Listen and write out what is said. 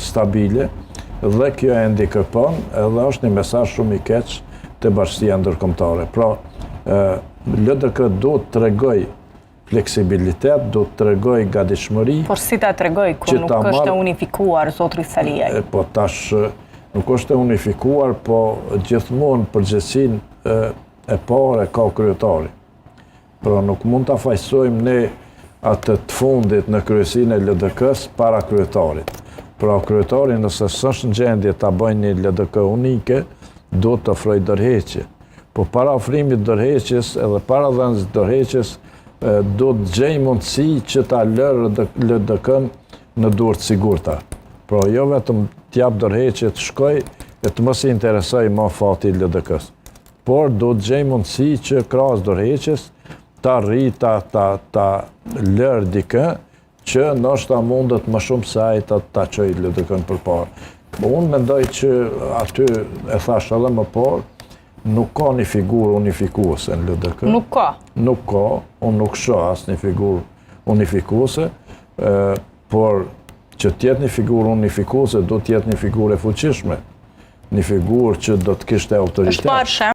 stabile dhe kjo e ndikëpon edhe është një mesazh shumë i keq të bashkësia ndërkombëtare. Pra, LDK duhet të tregoj fleksibilitet, duhet të tregoj gatishmëri. Por si ta tregoj kur nuk është e unifikuar, zotri Saliaj? Po tash nuk është e unifikuar, po gjithmonë përgjegjësinë e parë ka kryetari. Pra nuk mund ta fajsojmë ne atë të fundit në kryesinë e LDK-s para kryetarit. Pra kryetari nëse s'është në gjendje ta bëjë një LDK unike, duhet të ofrojë dorëheqje. Po para ofrimit dërheqjes edhe para dhënës dërheqjes do të gjej mundësi që ta lërë LDK-n në duart sigurta. Pra jo vetëm t'jap dërheqje të shkoj e të mos i interesoj më fati i LDK-s. Por do të gjej mundësi që krahas dërheqjes ta rri ta lërë dikë që ndoshta mundet më shumë se ai ta çojë LDK-n përpara. Unë mendoj që aty e thash edhe më parë, nuk ka një figurë unifikuese në LDK. Nuk ka? Nuk ka, unë nuk shoh asë një figurë unifikuese, por që tjetë një figurë unifikuese, do tjetë një figurë e fuqishme, një figurë që do të kishte autoritet.